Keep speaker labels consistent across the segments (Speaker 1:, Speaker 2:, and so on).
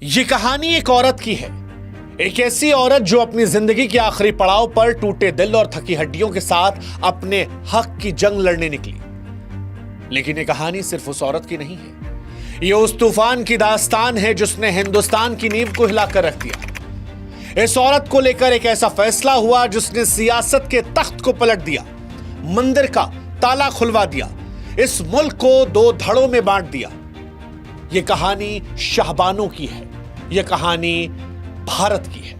Speaker 1: ये कहानी एक औरत की है। एक ऐसी औरत जो अपनी जिंदगी के आखिरी पड़ाव पर टूटे दिल और थकी हड्डियों के साथ अपने हक की जंग लड़ने निकली। लेकिन ये कहानी सिर्फ उस औरत की नहीं है, ये उस तूफान की दास्तान है जिसने हिंदुस्तान की नींव को हिलाकर रख दिया। इस औरत को लेकर एक ऐसा फैसला हुआ जिसने सियासत के तख्त को पलट दिया, मंदिर का ताला खुलवा दिया, इस मुल्क को दो धड़ों में बांट दिया। यह कहानी शाहबानों की है, यह कहानी भारत की है।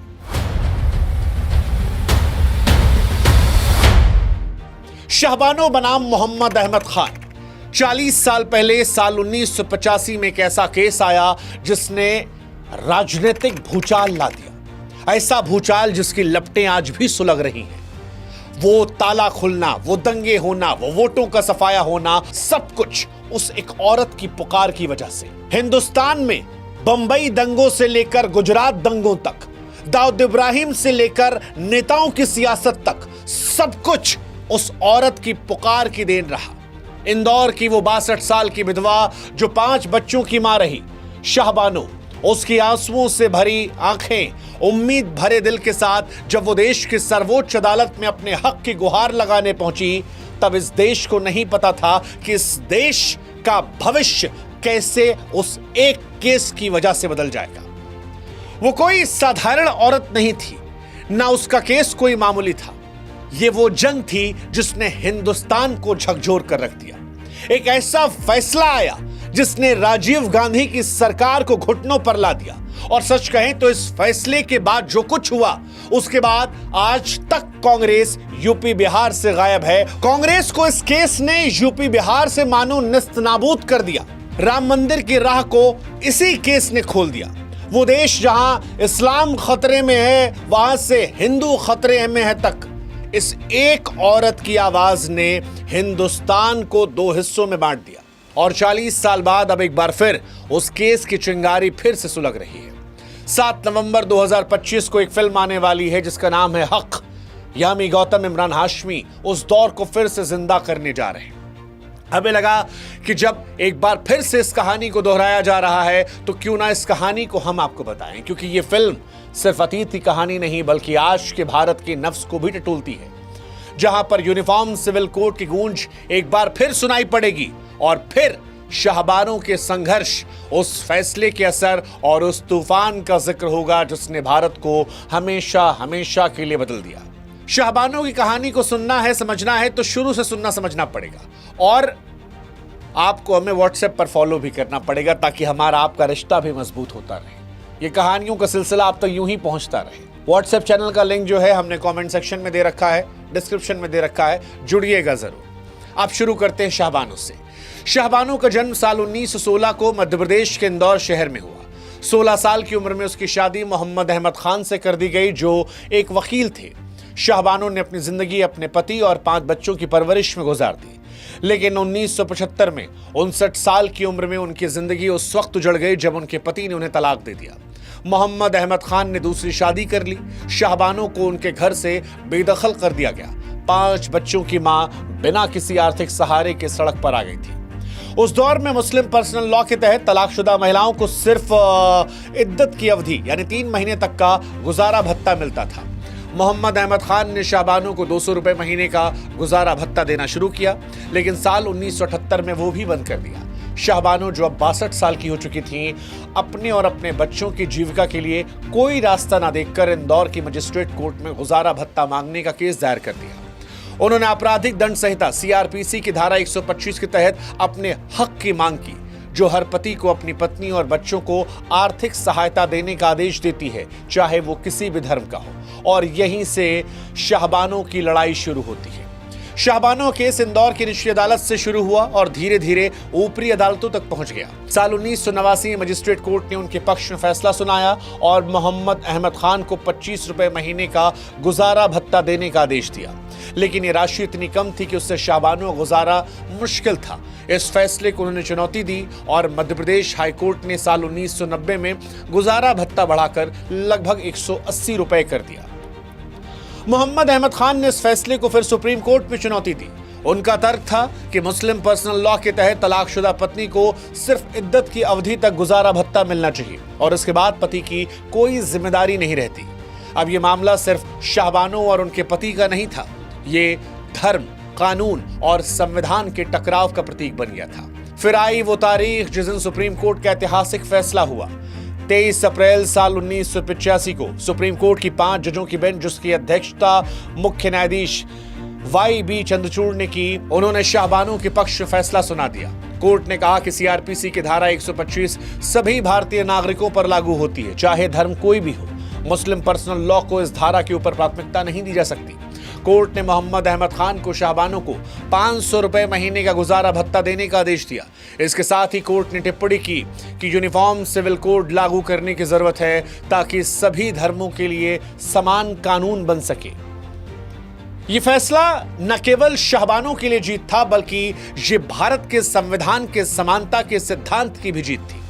Speaker 1: शाहबानो बनाम मोहम्मद अहमद खान। 40 साल पहले साल 1985 में एक ऐसा केस आया जिसने राजनीतिक भूचाल ला दिया। ऐसा भूचाल जिसकी लपटें आज भी सुलग रही हैं। वो ताला खुलना, वो दंगे होना, वो वोटों का सफाया होना, सब कुछ उस एक औरत की पुकार की वजह से। हिंदुस्तान में बंबई दंगों से लेकर गुजरात दंगों तक, दाऊद इब्राहिम से लेकर नेताओं की सियासत तक, सब कुछ उस औरत की पुकार की देन रहा। इंदौर की वो 62 साल की विधवा जो 5 बच्चों की मां रही, शाहबानो, उसकी आंसुओं से भरी आंखें, उम्मीद भरे दिल के साथ जब वो देश की सर्वोच्च अदालत में अपने हक की गुहार लगाने पहुंची, तब इस देश को नहीं पता था कि इस देश का भविष्य कैसे उस एक केस की वजह से बदल जाएगा। वो कोई साधारण औरत नहीं थी, ना उसका केस कोई मामूली था। ये वो जंग थी जिसने हिंदुस्तान को झकझोर कर रख दिया। एक ऐसा फैसला आया जिसने राजीव गांधी की सरकार को घुटनों पर ला दिया। और सच कहें तो इस फैसले के बाद जो कुछ हुआ, उसके बाद आज तक कांग्रेस यूपी बिहार से गायब है। कांग्रेस को इस केस ने यूपी बिहार से मानो निस्तनाबूद कर दिया। राम मंदिर की राह को इसी केस ने खोल दिया। वो देश जहां इस्लाम खतरे में है, वहां से हिंदू खतरे में है तक इस एक औरत की आवाज ने हिंदुस्तान को 2 हिस्सों में बांट दिया। और 40 साल बाद अब एक बार फिर उस केस की चिंगारी फिर से सुलग रही है। 7 नवंबर 2025 को एक फिल्म आने वाली है जिसका नाम है हक। यामी गौतम, इमरान हाशमी उस दौर को फिर से जिंदा करने जा रहे हैं। हमें लगा कि जब एक बार फिर से इस कहानी को दोहराया जा रहा है तो क्यों ना इस कहानी को हम आपको बताएं, क्योंकि ये फिल्म सिर्फ अतीत की कहानी नहीं बल्कि आज के भारत के नफ्स को भी टटोलती है, जहां पर यूनिफॉर्म सिविल कोड की गूंज एक बार फिर सुनाई पड़ेगी और फिर शाहबानों के संघर्ष, उस फैसले के असर और उस तूफान का जिक्र होगा जिसने भारत को हमेशा हमेशा के लिए बदल दिया। शाहबानों की कहानी को सुनना है, समझना है तो शुरू से सुनना समझना पड़ेगा। और आपको हमें व्हाट्सएप पर फॉलो भी करना पड़ेगा ताकि हमारा आपका रिश्ता भी मजबूत होता रहे, ये कहानियों का सिलसिला आप तक यूं ही पहुंचता रहे। व्हाट्सएप चैनल का लिंक जो है हमने कमेंट सेक्शन में दे रखा है, डिस्क्रिप्शन में दे रखा है, जुड़िएगा जरूर। आप शुरू करते हैं शाहबानों से। शाहबानो का जन्म साल 1916 को मध्य प्रदेश के इंदौर शहर में हुआ। 16 साल की उम्र में उसकी शादी मोहम्मद अहमद खान से कर दी गई जो एक वकील थे। शाहबानो ने अपनी जिंदगी अपने पति और 5 बच्चों की परवरिश में गुजार दी, लेकिन 1975 में 59 साल की उम्र में उनकी जिंदगी उस वक्त उजड़ गई जब उनके पति ने उन्हें तलाक दे दिया। मोहम्मद अहमद खान ने दूसरी शादी कर ली। शाहबानो को उनके घर से बेदखल कर दिया गया। 5 बच्चों की मां बिना किसी आर्थिक सहारे के सड़क पर आ गई थी। उस दौर में मुस्लिम पर्सनल लॉ के तहत तलाकशुदा महिलाओं को सिर्फ इद्दत की अवधि यानी 3 महीने तक का गुजारा भत्ता मिलता था। मोहम्मद अहमद खान ने शाहबानो को 200 रुपए महीने का गुजारा भत्ता देना शुरू किया, लेकिन साल 1978 में वो भी बंद कर दिया। शाहबानो जो अब 62 साल की हो चुकी थीं, अपने और अपने बच्चों की जीविका के लिए कोई रास्ता ना देखकर इंदौर की मजिस्ट्रेट कोर्ट में गुजारा भत्ता मांगने का केस दायर कर दिया। उन्होंने आपराधिक दंड संहिता सीआरपीसी की धारा 125 के तहत अपने हक की मांग की, जो हर पति को अपनी पत्नी और बच्चों को आर्थिक सहायता देने का आदेश देती है, चाहे वो किसी भी धर्म का हो। और यहीं से शाहबानों की लड़ाई शुरू होती है। शाहबानो केस इंदौर की निचली अदालत से शुरू हुआ और धीरे धीरे ऊपरी अदालतों तक पहुंच गया। साल 1989 में मजिस्ट्रेट कोर्ट ने उनके पक्ष में फैसला सुनाया और मोहम्मद अहमद खान को 25 रुपए महीने का गुजारा भत्ता देने का आदेश दिया, लेकिन ये राशि इतनी कम थी कि उससे शाहबानो गुजारा मुश्किल था। इस फैसले को उन्होंने चुनौती दी और मध्य प्रदेश हाईकोर्ट ने साल 1990 में गुजारा भत्ता बढ़ाकर लगभग 180 रुपए कर दिया। मोहम्मद अहमद खान ने इस फैसले को फिर सुप्रीम कोर्ट में चुनौती दी। उनका तर्क था कि मुस्लिम पर्सनल लॉ के तहत तलाकशुदा पत्नी को सिर्फ इद्दत की अवधि तक गुजारा भत्ता मिलना चाहिए और इसके बाद पति की कोई जिम्मेदारी नहीं रहती। अब ये मामला सिर्फ शाहबानो और उनके पति का नहीं था, ये धर्म, कानून और संविधान के टकराव का प्रतीक बन गया था। फिर आई वो तारीख जिस दिन सुप्रीम कोर्ट का ऐतिहासिक फैसला हुआ। 23 अप्रैल साल 1985 को सुप्रीम कोर्ट की 5 जजों की बेंच, जिसकी अध्यक्षता मुख्य न्यायाधीश YB चंद्रचूड़ ने की, उन्होंने शाहबानो के पक्ष में फैसला सुना दिया। कोर्ट ने कहा कि सीआरपीसी की धारा 125 सभी भारतीय नागरिकों पर लागू होती है, चाहे धर्म कोई भी हो। मुस्लिम पर्सनल लॉ को इस धारा के यूपर प्राथमिकता नहीं दी जा सकती। कोर्ट ने मोहम्मद अहमद खान को शाहबानो को 500 रुपए महीने का गुजारा भत्ता देने का आदेश दिया। इसके साथ ही कोर्ट ने टिप्पणी की कि यूनिफॉर्म सिविल कोड लागू करने की जरूरत है ताकि सभी धर्मों के लिए समान कानून बन सके। ये फैसला न केवल शाहबानो के लिए जीत था, बल्कि ये भारत के संविधान के समानता के सिद्धांत की भी जीत थी।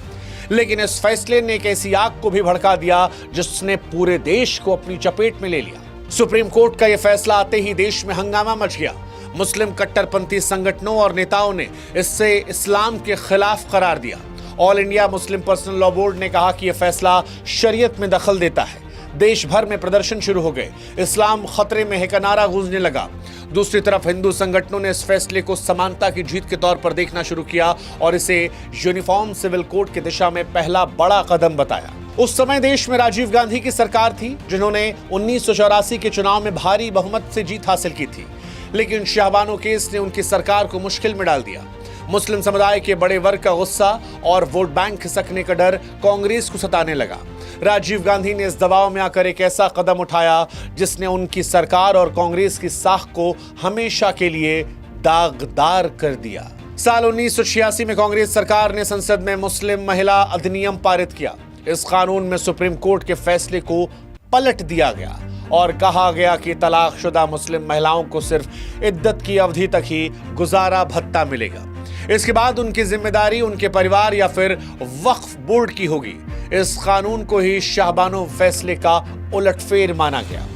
Speaker 1: लेकिन इस फैसले ने एक ऐसी आग को भी भड़का दिया जिसने पूरे देश को अपनी चपेट में ले लिया। सुप्रीम कोर्ट का यह फैसला आते ही देश में हंगामा मच गया। मुस्लिम कट्टरपंथी संगठनों और नेताओं ने इसे इस्लाम के खिलाफ करार दिया। All India Muslim personal law board ने कहा कि यह फैसला शरीयत में दखल देता है। देश भर में प्रदर्शन शुरू हो गए। इस्लाम खतरे में है का नारा गूंजने लगा। दूसरी तरफ हिंदू संगठनों ने इस फैसले को समानता की जीत के तौर पर देखना शुरू किया और इसे यूनिफॉर्म सिविल कोड की दिशा में पहला बड़ा कदम बताया। उस समय देश में राजीव गांधी की सरकार थी, जिन्होंने 1984 के चुनाव में भारी बहुमत से जीत हासिल की थी। लेकिन शाहबानो केस ने उनकी सरकार को मुश्किल में डाल दिया। मुस्लिम समुदाय के बड़े वर्ग का गुस्सा और वोट बैंक खिसकने का डर कांग्रेस को सताने लगा। राजीव गांधी ने इस दबाव में आकर एक ऐसा कदम उठाया जिसने उनकी सरकार और कांग्रेस की साख को हमेशा के लिए दागदार कर दिया। साल 1986 में कांग्रेस सरकार ने संसद में मुस्लिम महिला अधिनियम पारित किया। इस कानून में सुप्रीम कोर्ट के फैसले को पलट दिया गया और कहा गया कि तलाकशुदा मुस्लिम महिलाओं को सिर्फ इद्दत की अवधि तक ही गुजारा भत्ता मिलेगा। इसके बाद उनकी जिम्मेदारी उनके परिवार या फिर वक्फ बोर्ड की होगी। इस कानून को ही शाहबानो फैसले का उलटफेर माना गया।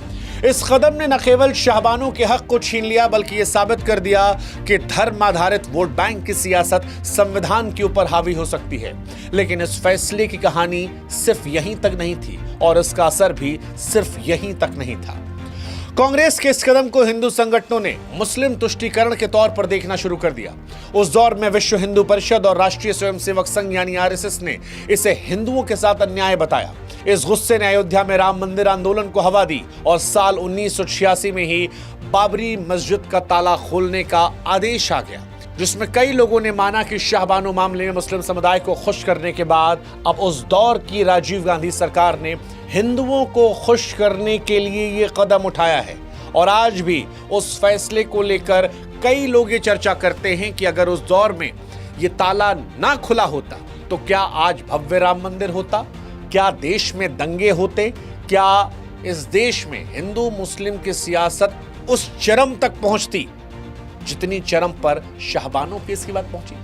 Speaker 1: इस कदम ने न केवल शाहबानो के हक को छीन लिया, बल्कि यह साबित कर दिया कि धर्म आधारित वोट बैंक की सियासत संविधान के ऊपर हावी हो सकती है। लेकिन इस फैसले की कहानी सिर्फ यहीं तक नहीं थी और इसका असर भी सिर्फ यहीं तक नहीं था। कांग्रेस के इस कदम को हिंदू संगठनों ने मुस्लिम तुष्टीकरण के तौर पर देखना शुरू कर दिया। उस दौर में विश्व हिंदू परिषद और राष्ट्रीय स्वयंसेवक संघ यानी RSS ने इसे हिंदुओं के साथ अन्याय बताया। इस गुस्से ने अयोध्या में राम मंदिर आंदोलन को हवा दी और साल 1986 में ही बाबरी मस्जिद का ताला खोलने का आदेश आ गया, जिसमें कई लोगों ने माना कि शाहबानो मामले में मुस्लिम समुदाय को खुश करने के बाद अब उस दौर की राजीव गांधी सरकार ने हिंदुओं को खुश करने के लिए ये कदम उठाया है। और आज भी उस फैसले को लेकर कई लोग ये चर्चा करते हैं कि अगर उस दौर में ये ताला ना खुला होता तो क्या आज भव्य राम मंदिर होता, क्या देश में दंगे होते, क्या इस देश में हिंदू मुस्लिम की सियासत उस चरम तक पहुंचती जितनी चरम पर शाहबानो केस की बात पहुंची।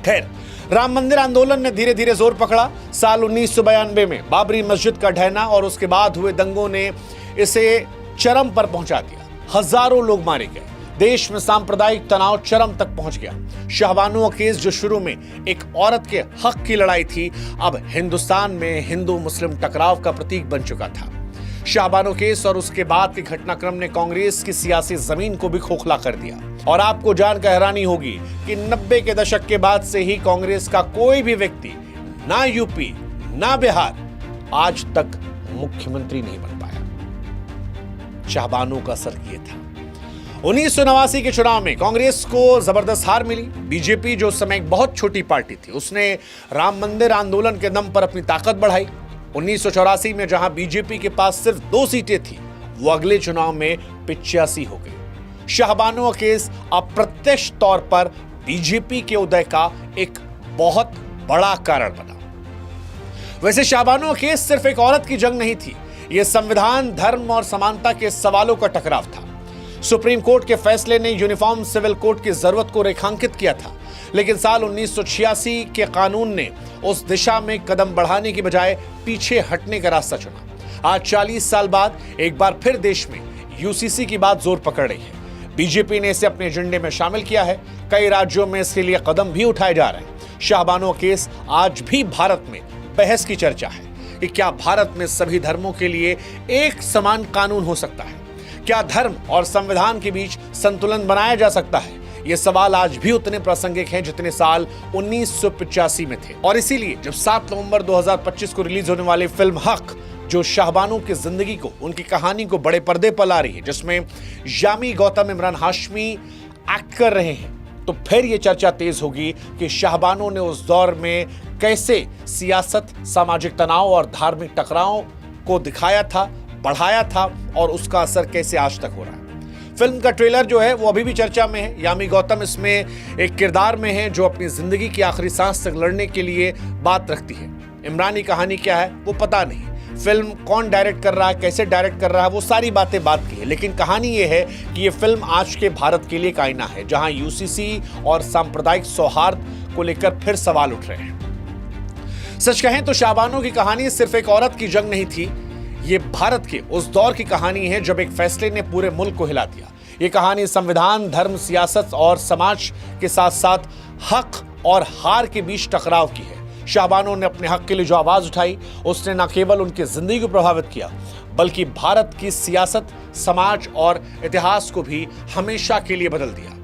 Speaker 1: खैर, राम मंदिर आंदोलन ने धीरे धीरे जोर पकड़ा। साल 1992 में बाबरी मस्जिद का ढहना और उसके बाद हुए दंगों ने इसे चरम पर पहुंचा दिया। हजारों लोग मारे गए। देश में सांप्रदायिक तनाव चरम तक पहुंच गया। शाहबानो केस जो शुरू में एक औरत के हक की लड़ाई थी, अब हिंदुस्तान में हिंदू मुस्लिम टकराव का प्रतीक बन चुका था। शाहबानो केस और उसके बाद के घटनाक्रम ने कांग्रेस की सियासी जमीन को भी खोखला कर दिया। और आपको जानकर हैरानी होगी कि 90 के दशक के बाद से ही कांग्रेस का कोई भी व्यक्ति, ना यूपी ना बिहार, आज तक मुख्यमंत्री नहीं बन पाया। शाहबानो का असर ये था। 1989 के चुनाव में कांग्रेस को जबरदस्त हार मिली। बीजेपी जो उस समय एक बहुत छोटी पार्टी थी, उसने राम मंदिर आंदोलन के दम पर अपनी ताकत बढ़ाई। 1984 में जहां बीजेपी के पास सिर्फ 2 सीटें थी, वो अगले चुनाव में 85 हो गई। शाहबानो केस अप्रत्यक्ष तौर पर बीजेपी के उदय का एक बहुत बड़ा कारण बना। वैसे शाहबानो केस सिर्फ एक औरत की जंग नहीं थी, यह संविधान, धर्म और समानता के सवालों का टकराव था। सुप्रीम कोर्ट के फैसले ने यूनिफॉर्म सिविल कोड की जरूरत को रेखांकित किया था, लेकिन साल 1986 के कानून ने उस दिशा में कदम बढ़ाने की बजाय पीछे हटने का रास्ता चुना। आज 40 साल बाद एक बार फिर देश में यूसीसी की बात जोर पकड़ रही है। बीजेपी ने इसे अपने एजेंडे में शामिल किया है। कई राज्यों में इसके लिए कदम भी उठाए जा रहे हैं। शाहबानो केस आज भी भारत में बहस की चर्चा है कि क्या भारत में सभी धर्मों के लिए एक समान कानून हो सकता है? क्या धर्म और संविधान के बीच संतुलन बनाया जा सकता है? ये सवाल आज भी उतने प्रासंगिक हैं जितने साल 1985 में थे। और इसीलिए जब 7 नवंबर 2025 को रिलीज होने वाली फिल्म हक, जो शाहबानो की जिंदगी को, उनकी कहानी को बड़े पर्दे पर ला रही है, जिसमें यामी गौतम, इमरान हाशमी एक्ट कर रहे हैं, तो फिर यह चर्चा तेज होगी कि शाहबानो ने उस दौर में कैसे सियासत, सामाजिक तनाव और धार्मिक टकराव को दिखाया था, बढ़ाया था, और उसका असर कैसे आज तक हो रहा है। फिल्म का ट्रेलर जो है वो अभी भी चर्चा में है। यामी गौतम इसमें एक किरदार में है जो अपनी जिंदगी की आखिरी सांस तक लड़ने के लिए बात रखती है। इमरान की कहानी क्या है वो पता नहीं। फिल्म कौन डायरेक्ट कर रहा है, कैसे डायरेक्ट कर रहा है, वो सारी बातें बात की है। लेकिन कहानी ये है कि ये फिल्म आज के भारत के लिए एक आईना है, जहां यूसीसी और सांप्रदायिक सौहार्द को लेकर फिर सवाल उठ रहे हैं। सच कहें तो शाहबानो की कहानी सिर्फ एक औरत की जंग नहीं थी। ये भारत के उस दौर की कहानी है जब एक फैसले ने पूरे मुल्क को हिला दिया। ये कहानी संविधान, धर्म, सियासत और समाज के साथ साथ हक और हार के बीच टकराव की है। शाहबानो ने अपने हक के लिए जो आवाज उठाई, उसने न केवल उनकी जिंदगी को प्रभावित किया, बल्कि भारत की सियासत, समाज और इतिहास को भी हमेशा के लिए बदल दिया।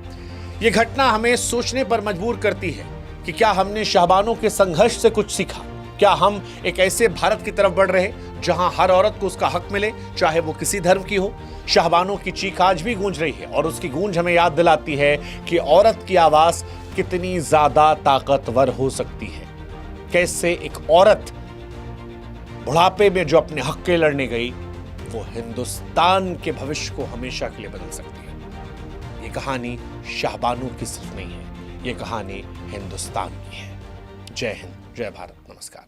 Speaker 1: ये घटना हमें सोचने पर मजबूर करती है कि क्या हमने शाहबानो के संघर्ष से कुछ सीखा? क्या हम एक ऐसे भारत की तरफ बढ़ रहे जहां हर औरत को उसका हक मिले, चाहे वो किसी धर्म की हो? शाहबानो की चीख आज भी गूंज रही है, और उसकी गूंज हमें याद दिलाती है कि औरत की आवाज कितनी ज्यादा ताकतवर हो सकती है। कैसे एक औरत बुढ़ापे में जो अपने हक के लड़ने गई, वो हिंदुस्तान के भविष्य को हमेशा के लिए बदल सकती है। ये कहानी शाहबानो की सिर्फ नहीं है, ये कहानी हिंदुस्तान की है। जय हिंद, जय भारत, नमस्कार।